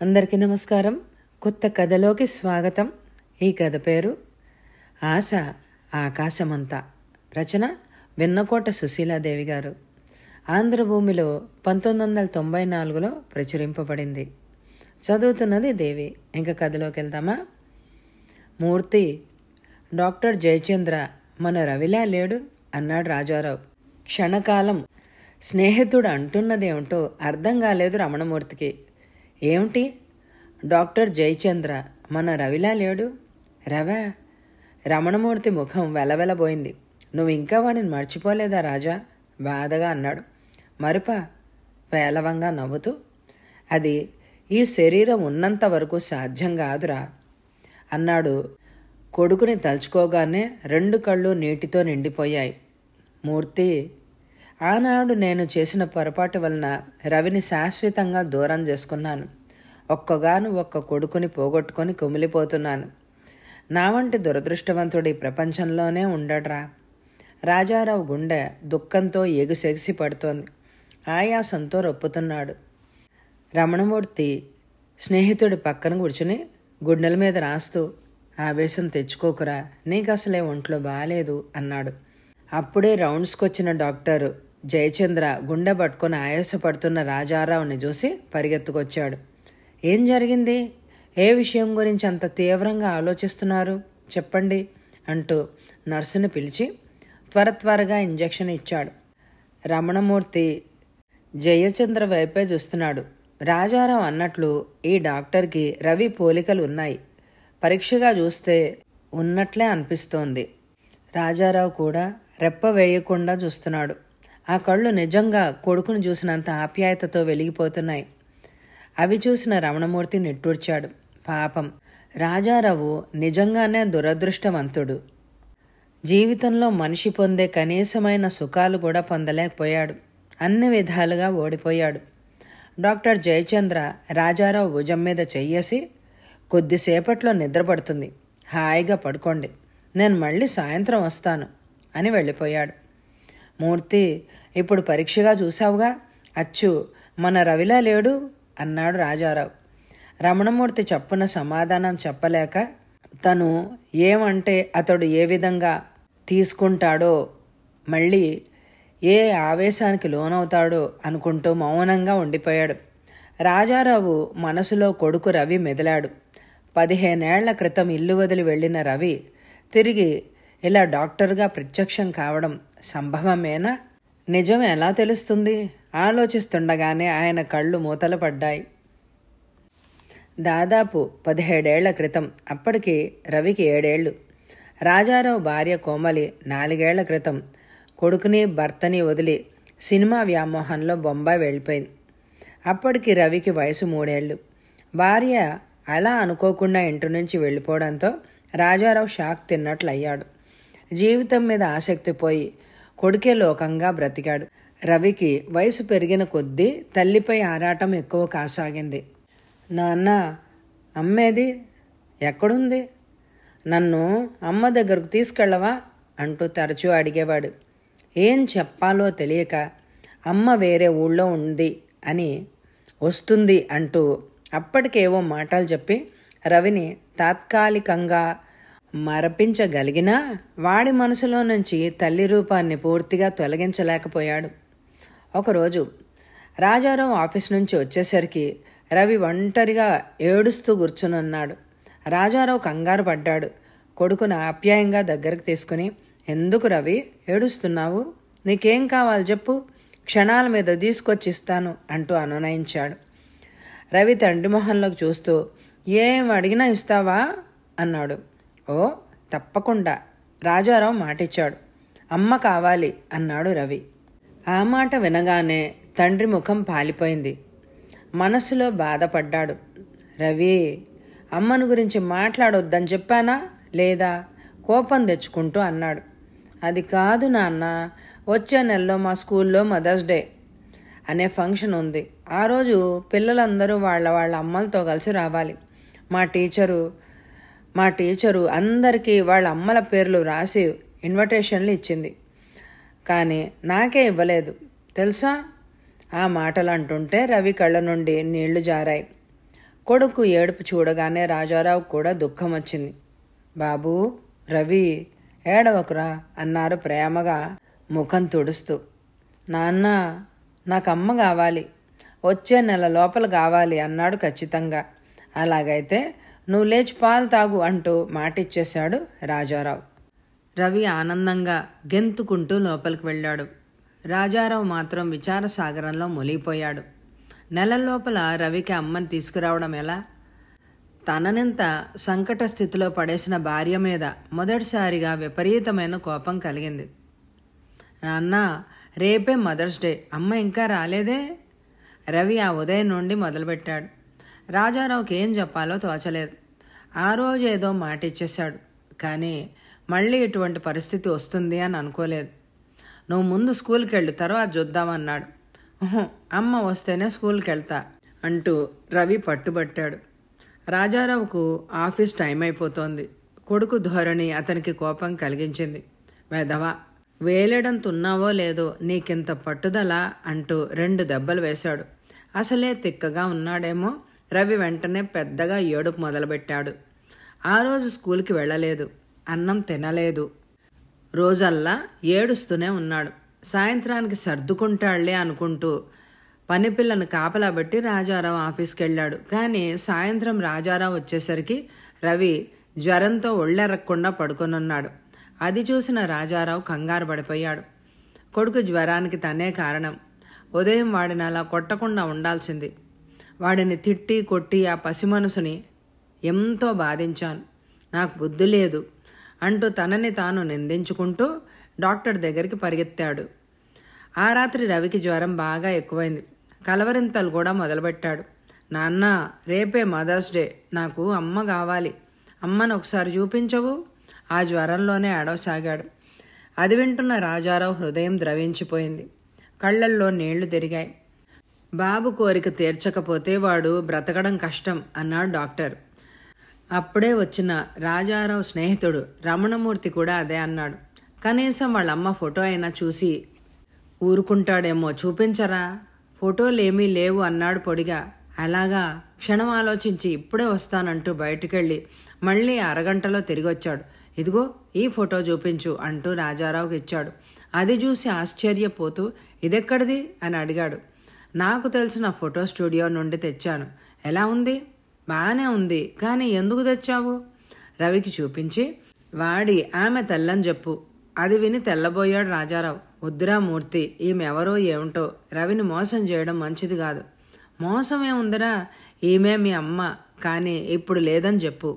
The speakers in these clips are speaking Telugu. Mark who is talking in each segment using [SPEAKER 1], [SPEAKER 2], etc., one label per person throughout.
[SPEAKER 1] అందరికీ నమస్కారం. కొత్త కథలోకి స్వాగతం. ఈ కథ పేరు ఆశ ఆకాశమంతా. రచన వెన్నకోట సుశీలాదేవి గారు. ఆంధ్రభూమిలో 1994లో ప్రచురింపబడింది. చదువుతున్నది దేవి. ఇంకా కథలోకి వెళ్దామా? మూర్తి, డాక్టర్ జయచంద్ర మన రవిలా లేడు అన్నాడు రాజారావు. క్షణకాలం స్నేహితుడు అంటున్నదేమిటో అర్థం కాలేదు రమణమూర్తికి. ఏమిటి? డాక్టర్ జయచంద్ర మన రవిలా లేడు? రవా? రమణమూర్తి ముఖం వెలవెలబోయింది. నువ్వు ఇంకా వాడిని మర్చిపోలేదా రాజా? బాధగా అన్నాడు. మరుపా? పేలవంగా నవ్వుతూ. అది ఈ శరీరం ఉన్నంత వరకు సాధ్యం కాదురా అన్నాడు. కొడుకుని తలుచుకోగానే 2 కళ్ళు నీటితో నిండిపోయాయి. మూర్తి, ఆనాడు నేను చేసిన పొరపాటు వలన రవిని శాశ్వతంగా దూరం చేసుకున్నాను. ఒక్క కొడుకుని పోగొట్టుకొని కుమిలిపోతున్నాను. నా వంటి దురదృష్టవంతుడి ప్రపంచంలోనే ఉండడ్రా. రాజారావు గుండె దుఃఖంతో ఎగుసెగిసి పడుతోంది. ఆయాసంతో రొప్పుతున్నాడు. రమణమూర్తి స్నేహితుడి పక్కన కూర్చుని గుండెల మీద రాస్తూ, ఆవేశం తెచ్చుకోకురా, నీకు అసలే ఒంట్లో బాలేదు అన్నాడు. అప్పుడే రౌండ్స్కొచ్చిన డాక్టర్ జయచంద్ర గుండె పట్టుకొని ఆయాసపడుతున్న రాజారావుని చూసి పరిగెత్తుకొచ్చాడు. ఏం జరిగింది? ఏ విషయం గురించి అంత తీవ్రంగా ఆలోచిస్తున్నారు చెప్పండి అంటూ నర్సుని పిలిచి త్వరగా ఇంజెక్షన్ ఇచ్చాడు. రమణమూర్తి జయచంద్ర వైపే చూస్తున్నాడు. రాజారావు అన్నట్లు ఈ డాక్టర్కి రవి పోలికలు ఉన్నాయి. పరీక్షగా చూస్తే ఉన్నట్లే అనిపిస్తోంది. రాజారావు కూడా రెప్ప వేయకుండా చూస్తున్నాడు. ఆ కళ్ళు నిజంగా కొడుకును చూసినంత ఆప్యాయతతో వెలిగిపోతున్నాయి. అవి చూసిన రమణమూర్తి నిట్టూర్చాడు. పాపం, రాజారావు నిజంగానే దురదృష్టవంతుడు. జీవితంలో మనిషి పొందే కనీసమైన సుఖాలు కూడా పొందలేకపోయాడు. అన్ని విధాలుగా ఓడిపోయాడు. డాక్టర్ జయచంద్ర రాజారావు భుజం మీద చెయ్యేసి, కొద్దిసేపట్లో నిద్రపడుతుంది, హాయిగా పడుకోండి, నేను మళ్ళీ సాయంత్రం వస్తాను అని వెళ్ళిపోయాడు. మూర్తి, ఇప్పుడు పరీక్షగా చూసావుగా, అచ్చు మన రవిలా లేడు అన్నాడు రాజారావు. రమణమూర్తి చప్పున సమాధానం చెప్పలేక తను ఏమంటే అతడు ఏ విధంగా తీసుకుంటాడో, మళ్ళీ ఏ ఆవేశానికి లోనవుతాడో అనుకుంటూ మౌనంగా ఉండిపోయాడు. రాజారావు మనసులో కొడుకు రవి మెదిలాడు. 15 ఏళ్ల క్రితం ఇల్లు వదిలి వెళ్ళిన రవి తిరిగి ఇలా డాక్టర్గా ప్రత్యక్షం కావడం సంభవమేనా? నిజం ఎలా తెలుస్తుంది? ఆలోచిస్తుండగానే ఆయన కళ్ళు మూతలు పడ్డాయి. దాదాపు 17 ఏళ్ల క్రితం. అప్పటికి రవికి 7 ఏళ్ళు. రాజారావు భార్య కోమలి 4 ఏళ్ల క్రితం కొడుకుని భర్తని వదిలి సినిమా వ్యామోహంలో బొంబాయి వెళ్ళిపోయింది. అప్పటికి రవికి వయసు 3 ఏళ్ళు. భార్య అలా అనుకోకుండా ఇంటి నుంచి వెళ్ళిపోవడంతో రాజారావు షాక్ తిన్నట్లు అయ్యాడు. జీవితం మీద ఆసక్తి పోయి కొడుకే లోకంగా బ్రతికాడు. రవికి వయసు పెరిగిన కొద్దీ తల్లిపై ఆరాటం ఎక్కువ కాసాగింది. నాన్న, అమ్మేది? ఎక్కడుంది? నన్ను అమ్మ దగ్గరకు తీసుకెళ్ళవా అంటూ తరచూ అడిగేవాడు. ఏం చెప్పాలో తెలియక అమ్మ వేరే ఊళ్ళో ఉంది అని, వస్తుంది అంటూ అప్పటికేవో మాటలు చెప్పి రవిని తాత్కాలికంగా మరపించగలిగినా వాడి మనసులో నుంచి తల్లి రూపాన్ని పూర్తిగా తొలగించలేకపోయాడు. ఒకరోజు రాజారావు ఆఫీస్ నుంచి వచ్చేసరికి రవి ఒంటరిగా ఏడుస్తూ కూర్చునున్నాడు. రాజారావు కంగారు పడ్డాడు. కొడుకును ఆప్యాయంగా దగ్గరకు తీసుకుని, ఎందుకు రవి ఏడుస్తున్నావు? నీకేం కావాలి చెప్పు, క్షణాల మీద తీసుకొచ్చి ఇస్తాను అంటూ అనునయించాడు. రవి తండ్రి మొహంలోకి చూస్తూ, ఏం అడిగినా ఇస్తావా అన్నాడు. ఓ తప్పకుండా, రాజారావు మాటిచ్చాడు. అమ్మ కావాలి అన్నాడు రవి. ఆ మాట వినగానే తండ్రి ముఖం పాలిపోయింది. మనసులో బాధపడ్డాడు. రవి, అమ్మను గురించి మాట్లాడొద్దని చెప్పానా లేదా? కోపం తెచ్చుకుంటూ అన్నాడు. అది కాదు నాన్న, వచ్చే నెలలో మా స్కూల్లో మదర్స్ డే అనే ఫంక్షన్ ఉంది. ఆ రోజు పిల్లలందరూ వాళ్ళ అమ్మలతో కలిసి రావాలి. మా టీచరు అందరికీ వాళ్ళ అమ్మల పేర్లు రాసి ఇన్విటేషన్లు ఇచ్చింది. కానీ నాకే ఇవ్వలేదు తెలుసా? ఆ మాటలు అంటుంటే రవి కళ్ళ నుండి నీళ్లు జారాయి. కొడుకు ఏడుపు చూడగానే రాజారావు కూడా దుఃఖం వచ్చింది. బాబూ, రవి, ఏడవకురా అన్నారు ప్రేమగా ముఖం తుడుస్తూ. నాన్న, నాకమ్మ కావాలి, వచ్చే నెల లోపల కావాలి అన్నాడు ఖచ్చితంగా. అలాగైతే నువ్వు లేచి పాలు తాగు అంటూ మాటిచ్చేశాడు రాజారావు. రవి ఆనందంగా గెంతుకుంటూ లోపలికి వెళ్ళాడు. రాజారావు మాత్రం విచారసాగరంలో మునిగిపోయాడు. నెల లోపల రవికి అమ్మని తీసుకురావడం ఎలా? తననింత సంకట స్థితిలో పడేసిన భార్య మీద మొదటిసారిగా విపరీతమైన కోపం కలిగింది. నాన్న, రేపే మదర్స్ డే, అమ్మ ఇంకా రాలేదే? రవి ఆ ఉదయం నుండి మొదలుపెట్టాడు. రాజారావుకి ఏం చెప్పాలో తోచలేదు. ఆ రోజు ఏదో మాట ఇచ్చేశాడు, కానీ మళ్ళీ ఇటువంటి పరిస్థితి వస్తుంది అని అనుకోలేదు. నువ్వు ముందు స్కూల్కి వెళ్ళు, తర్వాత చూద్దామన్నాడు. అమ్మ వస్తేనే స్కూల్కి వెళ్తా అంటూ రవి పట్టుబట్టాడు. రాజారావుకు ఆఫీస్ టైం అయిపోతోంది. కొడుకు ధోరణి అతనికి కోపం కలిగించింది. వెధవా, వేలేడంతున్నావో లేదో, నీకింత పట్టుదల అంటూ 2 దెబ్బలు వేశాడు. అసలే తిక్కగా ఉన్నాడేమో. రవి వెంటనే పెద్దగా ఏడుపు మొదలుపెట్టాడు. ఆ రోజు స్కూల్కి వెళ్ళలేదు, అన్నం తినలేదు. రోజల్లా ఏడుస్తూనే ఉన్నాడు. సాయంత్రానికి సర్దుకుంటాళ్లే అనుకుంటూ పనిపిల్లను కాపలా పెట్టి రాజారావు ఆఫీస్కి వెళ్ళాడు. కానీ సాయంత్రం రాజారావు వచ్చేసరికి రవి జ్వరంతో ఒళ్ళెరక్కుండా పడుకొనున్నాడు. అది చూసిన రాజారావు కంగారు పడిపోయాడు. కొడుకు జ్వరానికి తనే కారణం. ఉదయం వాడిని అలా కొట్టకుండా ఉండాల్సింది. వాడిని తిట్టి కొట్టి ఆ పసిమనసుని ఎంతో బాధించాను. నాకు బుద్ధి లేదు అంటూ తనని తాను నిందించుకుంటూ డాక్టర్ దగ్గరికి పరిగెత్తాడు. ఆ రాత్రి రవికి జ్వరం బాగా ఎక్కువైంది. కలవరింతలు కూడా మొదలుపెట్టాడు. నాన్న, రేపే మదర్స్ డే, నాకు అమ్మ కావాలి, అమ్మను ఒకసారి చూపించవు? ఆ జ్వరంలోనే ఏడవసాగాడు. అది వింటున్న రాజారావు హృదయం ద్రవించిపోయింది. కళ్ళల్లో నీళ్లు తిరిగాయి. బాబు కోరిక తీర్చకపోతే వాడు బ్రతకడం కష్టం అన్నాడు డాక్టర్. అప్పుడే వచ్చిన రాజారావు స్నేహితుడు రమణమూర్తి కూడా అదే అన్నాడు. కనీసం వాళ్ళమ్మ ఫోటో అయినా చూసి ఊరుకుంటాడేమో, చూపించరా? ఫోటోలేమీ లేవు అన్నాడు పొడిగా. అలాగా? క్షణం ఆలోచించి ఇప్పుడే వస్తానంటూ బయటికెళ్ళి మళ్ళీ అరగంటలో తిరిగొచ్చాడు. ఇదిగో ఈ ఫోటో చూపించు అంటూ రాజారావుకి ఇచ్చాడు. అది చూసి ఆశ్చర్యపోతూ ఇదెక్కడిది అని అడిగాడు. నాకు తెలిసిన ఫోటో స్టూడియో నుండి తెచ్చాను. ఎలా ఉంది? బాగానే ఉంది, కానీ ఎందుకు తెచ్చావు? రవికి చూపించి, వాడి ఆమె తెల్లని చెప్పు. అది విని తెల్లబోయాడు రాజారావు. వద్దురా మూర్తి, ఈమెవరో ఏమిటో, రవిని మోసం చేయడం మంచిది కాదు. మోసం ఏముందిరా, ఈమె మీ అమ్మ, కానీ ఇప్పుడు లేదని చెప్పు.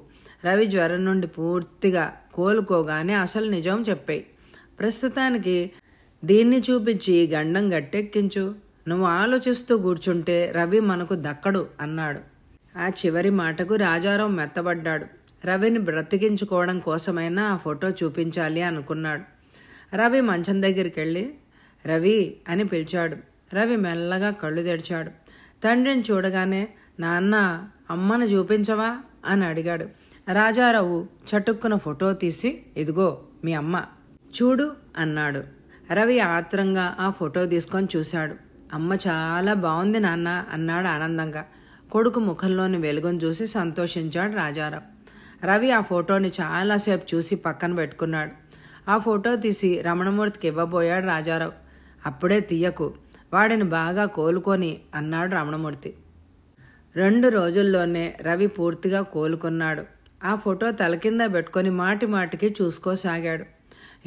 [SPEAKER 1] రవి జ్వరం నుండి పూర్తిగా కోలుకోగానే అసలు నిజం చెప్పాయి. ప్రస్తుతానికి దీన్ని చూపించి గండం గట్టెక్కించు. నువ్వు ఆలోచిస్తూ కూర్చుంటే రవి మనకు దక్కడు అన్నాడు. ఆ చివరి మాటకు రాజారావు మెత్తబడ్డాడు. రవిని బ్రతికించుకోవడం కోసమైనా ఆ ఫోటో చూపించాలి అనుకున్నాడు. రవి మంచం దగ్గరికి వెళ్ళి రవి అని పిలిచాడు. రవి మెల్లగా కళ్ళు తెరిచాడు. తండ్రిని చూడగానే నాన్న, అమ్మను చూపించవా అని అడిగాడు. రాజారావు చటుక్కున ఫోటో తీసి, ఇదిగో మీ అమ్మ, చూడు అన్నాడు. రవి ఆత్రంగా ఆ ఫోటో తీసుకొని చూశాడు. అమ్మ చాలా బాగుంది నాన్న అన్నాడు ఆనందంగా. కొడుకు ముఖంలోని వెలుగును చూసి సంతోషించాడు రాజారావు. రవి ఆ ఫోటోని చాలాసేపు చూసి పక్కన పెట్టుకున్నాడు. ఆ ఫోటో తీసి రమణమూర్తికి ఇవ్వబోయాడు రాజారావు. అప్పుడే తీయకు, వాడిని బాగా కోలుకొని అన్నాడు రమణమూర్తి. 2 రోజుల్లోనే రవి పూర్తిగా కోలుకున్నాడు. ఆ ఫోటో తల కింద పెట్టుకొని మాటి మాటికి చూసుకోసాగాడు.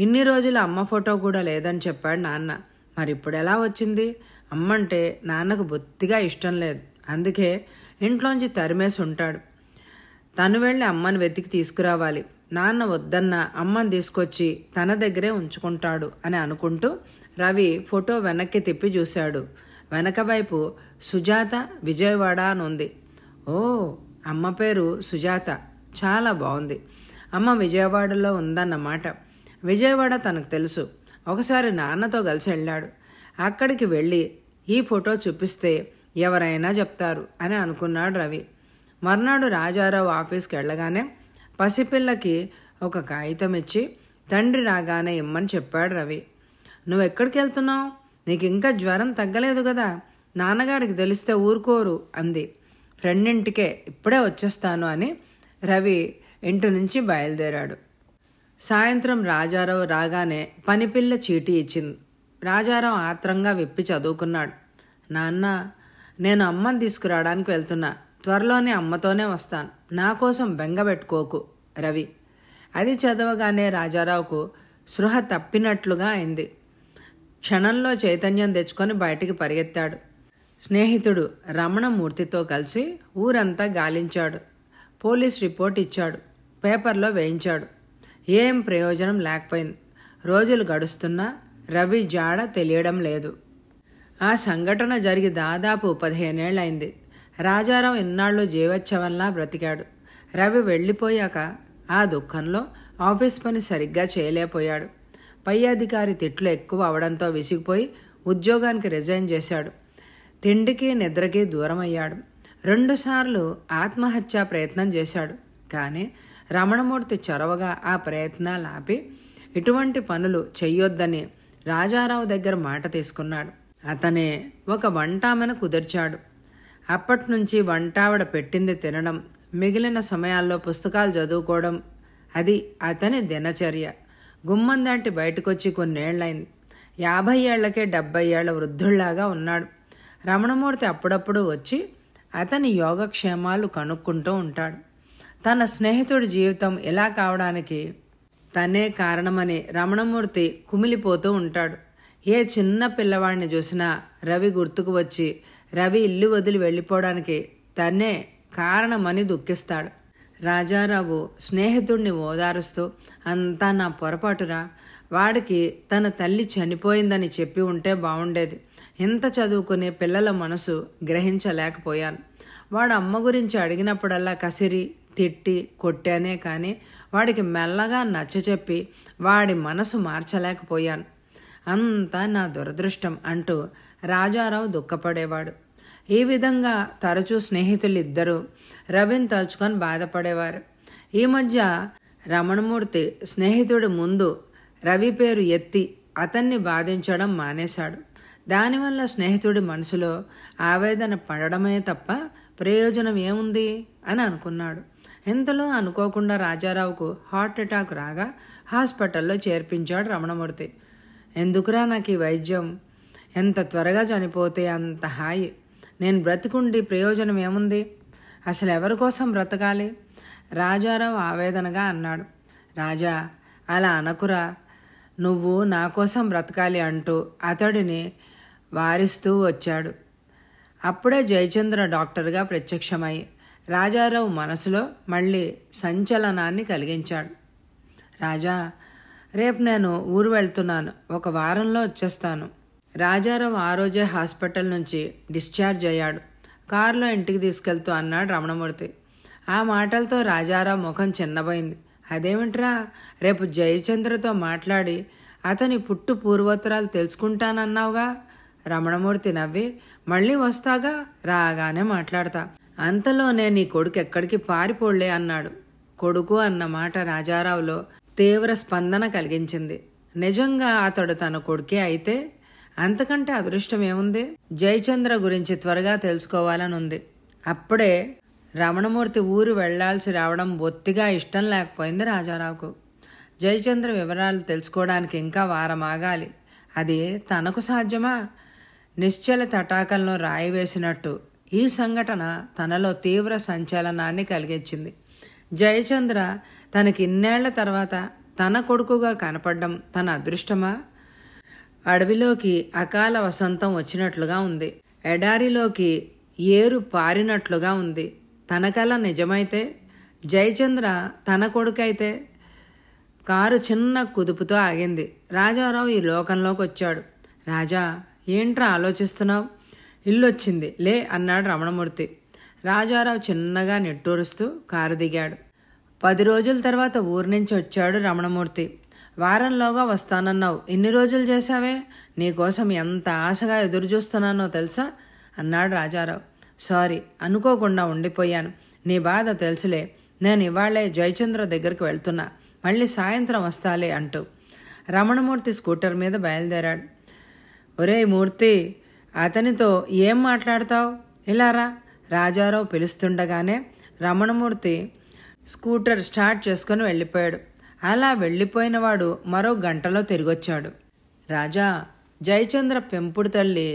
[SPEAKER 1] ఇన్ని రోజులు అమ్మ ఫోటో కూడా లేదని చెప్పాడు నాన్న. మరి ఇప్పుడు ఎలా వచ్చింది? అమ్మంటే నాన్నకు బొత్తిగా ఇష్టం లేదు. అందుకే ఇంట్లోంచి తరిమేసి ఉంటాడు. తను వెళ్ళి అమ్మని వెతికి తీసుకురావాలి. నాన్న వద్దన్న అమ్మని తీసుకొచ్చి తన దగ్గరే ఉంచుకుంటాడు అని అనుకుంటూ రవి ఫోటో వెనక్కి తిప్పి చూశాడు. వెనక వైపు సుజాత, విజయవాడ అని ఉంది. ఓ, అమ్మ పేరు సుజాత, చాలా బాగుంది. అమ్మ విజయవాడలో ఉందన్నమాట. విజయవాడ తనకు తెలుసు. ఒకసారి నాన్నతో కలిసి వెళ్ళాడు. అక్కడికి వెళ్ళి ఈ ఫోటో చూపిస్తే ఎవరైనా చెప్తారు అని అనుకున్నాడు రవి. మర్నాడు రాజారావు ఆఫీస్కి వెళ్ళగానే పసిపిల్లకి ఒక కాగితం ఇచ్చి తండ్రి రాగానే ఇమ్మని చెప్పాడు రవి. నువ్వెక్కడికి వెళ్తున్నావు? నీకు ఇంకా జ్వరం తగ్గలేదు కదా, నాన్నగారికి తెలిస్తే ఊరుకోరు అంది. ఫ్రెండ్ ఇంటికే, ఇప్పుడే వచ్చేస్తాను అని రవి ఇంటి నుంచి బయలుదేరాడు. సాయంత్రం రాజారావు రాగానే పనిపిల్ల చీటీ ఇచ్చింది. రాజారావు ఆత్రంగా విప్పి చదువుకున్నాడు. నాన్న, నేను అమ్మని తీసుకురావడానికి వెళ్తున్నా, త్వరలోనే అమ్మతోనే వస్తాను, నా కోసం బెంగ పెట్టుకోకు రవి. అది చదవగానే రాజారావుకు స్పృహ తప్పినట్లుగా అయింది. క్షణంలో చైతన్యం తెచ్చుకొని బయటికి పరిగెత్తాడు. స్నేహితుడు రమణమూర్తితో కలిసి ఊరంతా గాలించాడు. పోలీస్ రిపోర్ట్ ఇచ్చాడు, పేపర్లో వేయించాడు. ఏం ప్రయోజనం లేకపోయింది. రోజులు గడుస్తున్నా రవి జాడ తెలియడం లేదు. ఆ సంఘటన జరిగి దాదాపు 15 ఏళ్లయింది. రాజారావు ఇన్నాళ్ళు జీవోత్సవంలా బ్రతికాడు. రవి వెళ్ళిపోయాక ఆ దుఃఖంలో ఆఫీస్ పని సరిగ్గా చేయలేకపోయాడు. పై అధికారి తిట్లు ఎక్కువ అవడంతో విసిగిపోయి ఉద్యోగానికి రిజైన్ చేశాడు. తిండికి నిద్రకి దూరమయ్యాడు. 2 సార్లు ఆత్మహత్యా ప్రయత్నం చేశాడు. కానీ రమణమూర్తి చొరవగా ఆ ప్రయత్నాలు ఆపి ఇటువంటి పనులు చెయ్యొద్దని రాజారావు దగ్గర మాట తీసుకున్నాడు. అతనే ఒక వంటామెను కుదిర్చాడు. అప్పట్నుంచి వంటావిడ పెట్టింది తినడం, మిగిలిన సమయాల్లో పుస్తకాలు చదువుకోవడం, అది అతని దినచర్య. గుమ్మం దాటి బయటకొచ్చి కొన్నేళ్లైంది. 50 ఏళ్లకే 70 ఏళ్ల వృద్ధుళ్లాగా ఉన్నాడు. రమణమూర్తి అప్పుడప్పుడు వచ్చి అతని యోగక్షేమాలు కనుక్కుంటూ ఉంటాడు. తన స్నేహితుడి జీవితం ఇలా కావడానికి తనే కారణమని రమణమూర్తి కుమిలిపోతూ ఉంటాడు. ఏ చిన్న పిల్లవాడిని చూసినా రవి గుర్తుకు వచ్చి రవి ఇల్లు వదిలి వెళ్ళిపోవడానికి తనే కారణమని దుఃఖిస్తాడు. రాజారావు స్నేహితుడిని ఓదారుస్తూ, అంతా నా పొరపాటురా, వాడికి తన తల్లి చనిపోయిందని చెప్పి ఉంటే బాగుండేది. ఇంత చదువుకునే పిల్లల మనసు గ్రహించలేకపోయాను. వాడు అమ్మ గురించి అడిగినప్పుడల్లా కసిరి తిట్టి కొట్టానే కానీ వాడికి మెల్లగా నచ్చచెప్పి వాడి మనసు మార్చలేకపోయాను. అంతా నా దురదృష్టం అంటూ రాజారావు దుఃఖపడేవాడు. ఈ విధంగా తరచూ స్నేహితులిద్దరూ రవిని తలుచుకొని బాధపడేవారు. ఈ మధ్య రమణమూర్తి స్నేహితుడి ముందు రవి పేరు ఎత్తి అతన్ని బాధించడం మానేశాడు. దానివల్ల స్నేహితుడి మనసులో ఆవేదన పడడమే తప్ప ప్రయోజనం ఏముంది అని అనుకున్నాడు. ఇంతలో అనుకోకుండా రాజారావుకు హార్ట్ అటాక్ రాగా హాస్పిటల్లో చేర్పించాడు రమణమూర్తి. ఎందుకురా నాకు ఈ వైద్యం, ఎంత త్వరగా చనిపోతే అంత హాయి, నేను బ్రతికుండి ప్రయోజనం ఏముంది, అసలు ఎవరి కోసం బ్రతకాలి? రాజారావు ఆవేదనగా అన్నాడు. రాజా, అలా అనకురా, నువ్వు నా కోసం బ్రతకాలి అంటూ అతడిని వారిస్తూ వచ్చాడు. అప్పుడే జయచంద్ర డాక్టర్గా ప్రత్యక్షమై రాజారావు మనసులో మళ్ళీ సంచలనాన్ని కలిగించాడు. రాజా, రేపు నేను ఊరు వెళ్తున్నాను, 1 వారంలో వచ్చేస్తాను. రాజారావు ఆ రోజే హాస్పిటల్ నుంచి డిశ్చార్జ్ అయ్యాడు. కారులో ఇంటికి తీసుకెళ్తూ అన్నాడు రమణమూర్తి. ఆ మాటలతో రాజారావు ముఖం చిన్నబోయింది. అదేమిట్రా, రేపు జయచంద్రతో మాట్లాడి అతని పుట్టు పూర్వోత్తరాలు తెలుసుకుంటానన్నావుగా? రమణమూర్తి నవ్వి, మళ్ళీ వస్తాగా, రాగానే మాట్లాడతా, అంతలోనే నీ కొడుకు ఎక్కడికి పారిపోళ్లే అన్నాడు. కొడుకు అన్న మాట రాజారావులో తీవ్ర స్పందన కలిగించింది. నిజంగా అతడు తన కొడుకే అయితే అంతకంటే అదృష్టం ఏముంది? జయచంద్ర గురించి త్వరగా తెలుసుకోవాలని ఉంది. అప్పుడే రమణమూర్తి ఊరు వెళ్లాల్సి రావడం బొత్తిగా ఇష్టం లేకపోయింది రాజారావుకు. జయచంద్ర వివరాలు తెలుసుకోవడానికి ఇంకా వారం ఆగాలి. అది తనకు సాధ్యమా? నిశ్చల తటాకంలో రాయి వేసినట్టు ఈ సంఘటన తనలో తీవ్ర సంచలనాన్ని కలిగించింది. జయచంద్ర తనకి ఇన్నేళ్ల తర్వాత తన కొడుకుగా కనపడడం తన అదృష్టమా? అడవిలోకి అకాల వసంతం వచ్చినట్లుగా ఉంది. ఎడారిలోకి ఏరు పారినట్లుగా ఉంది. తన కల నిజమైతే, జయచంద్ర తన కొడుకైతే. కారు చిన్న కుదుపుతో ఆగింది. రాజారావు ఈ లోకంలోకి వచ్చాడు. రాజా, ఏంట్రా ఆలోచిస్తున్నావు? ఇల్లొచ్చింది లే అన్నాడు రమణమూర్తి. రాజారావు చిన్నగా నిట్టూరుస్తూ కారు దిగాడు. 10 రోజుల తర్వాత ఊరి నుంచి వచ్చాడు రమణమూర్తి. వారంలోగా వస్తానన్నావు, ఇన్ని రోజులు చేశావే? నీకోసం ఎంత ఆశగా ఎదురుచూస్తున్నానో తెలుసా అన్నాడు రాజారావు. సారీ, అనుకోకుండా ఉండిపోయాను. నీ బాధ తెలుసులే. నేను ఇవాళ్లే జయచంద్ర దగ్గరికి వెళ్తున్నా, మళ్ళీ సాయంత్రం వస్తాలే అంటూ రమణమూర్తి స్కూటర్ మీద బయలుదేరాడు. ఒరే మూర్తి, అతనితో ఏం మాట్లాడతావు? ఇలారా, రాజారావు పిలుస్తుండగానే రమణమూర్తి స్కూటర్ స్టార్ట్ చేసుకుని వెళ్ళిపోయాడు. అలా వెళ్ళిపోయినవాడు మరో గంటలో తిరిగొచ్చాడు. రాజా, జయచంద్ర పెంపుడు తల్లి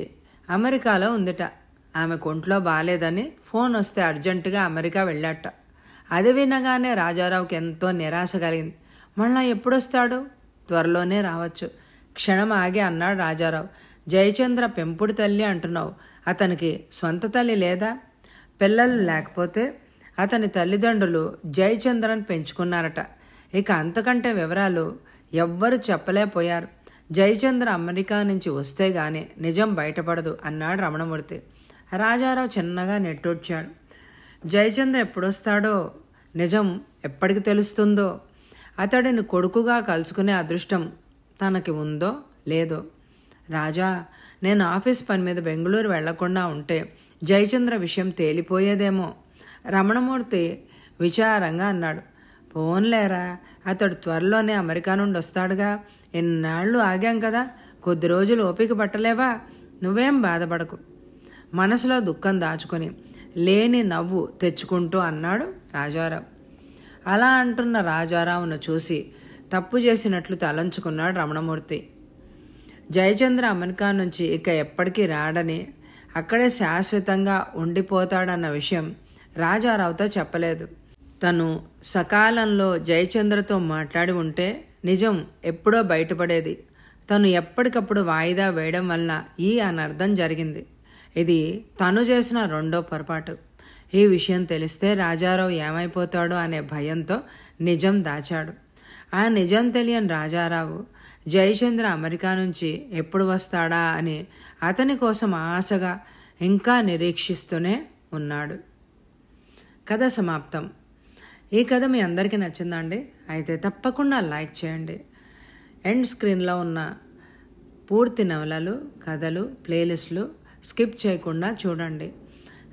[SPEAKER 1] అమెరికాలో ఉందిట. ఆమె ఒంట్లో బాలేదని ఫోన్ వస్తే అర్జెంటుగా అమెరికా వెళ్ళాట. అది వినగానే రాజారావుకి ఎంతో నిరాశ కలిగింది. మళ్ళా ఎప్పుడొస్తాడు? త్వరలోనే రావచ్చు. క్షణం ఆగి అన్నాడు రాజారావు. జయచంద్ర పెంపుడు తల్లి అంటున్నావు, అతనికి సొంత తల్లి లేదా? పిల్లలు లేకపోతే అతని తల్లిదండ్రులు జయచంద్రని పెంచుకున్నారట. ఇక అంతకంటే వివరాలు ఎవ్వరూ చెప్పలేకపోయారు. జయచంద్ర అమెరికా నుంచి వస్తే గాని నిజం బయటపడదు అన్నాడు రమణమూర్తి. రాజారావు చిన్నగా నెట్టూడ్చాడు. జయచంద్ర ఎప్పుడొస్తాడో, నిజం ఎప్పటికి తెలుస్తుందో, అతడిని కొడుకుగా కలుసుకునే అదృష్టం తనకి ఉందో లేదో. రాజా, నేను ఆఫీస్ పని మీద బెంగళూరు వెళ్లకుండా ఉంటే జయచంద్ర విషయం తేలిపోయేదేమో. రమణమూర్తి విచారంగా అన్నాడు. పోన్లేరా, అతడు త్వరలోనే అమెరికా నుండి వస్తాడుగా. ఎన్నాళ్ళు ఆగాం కదా, కొద్ది రోజులు ఓపిక పట్టలేవా? నువ్వేం బాధపడకు. మనసులో దుఃఖం దాచుకొని లేని నవ్వు తెచ్చుకుంటూ అన్నాడు రాజారావు. అలా అంటున్న రాజారావును చూసి తప్పు చేసినట్లు తలంచుకున్నాడు రమణమూర్తి. జయచంద్ర అమెరికా నుంచి ఇక ఎప్పటికీ రాడని, అక్కడే శాశ్వతంగా ఉండిపోతాడన్న విషయం రాజారావుతో చెప్పలేదు. తను సకాలంలో జయచంద్రతో మాట్లాడి ఉంటే నిజం ఎప్పుడో బయటపడేది. తను ఎప్పటికప్పుడు వాయిదా వేయడం వల్ల ఈ అనర్థం జరిగింది. ఇది తను చేసిన రెండో పొరపాటు. ఈ విషయం తెలిస్తే రాజారావు ఏమైపోతాడో అనే భయంతో నిజం దాచాడు. ఆ నిజం తెలియని రాజారావు జయచంద్ర అమెరికా నుంచి ఎప్పుడు వస్తాడా అని అతని కోసం ఆశగా ఇంకా నిరీక్షిస్తూనే ఉన్నాడు. కథ సమాప్తం. ఈ కథ మీ అందరికీ నచ్చిందండి? అయితే తప్పకుండా లైక్ చేయండి. ఎండ్ స్క్రీన్లో ఉన్న పూర్తి నవలలు, కథలు, ప్లేలిస్టులు స్కిప్ చేయకుండా చూడండి.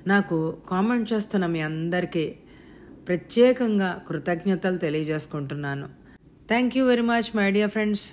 [SPEAKER 1] నాకు కామెంట్ చేస్తున్న మీ అందరికీ ప్రత్యేకంగా కృతజ్ఞతలు తెలియజేసుకుంటున్నాను. Thank you very much my dear friends.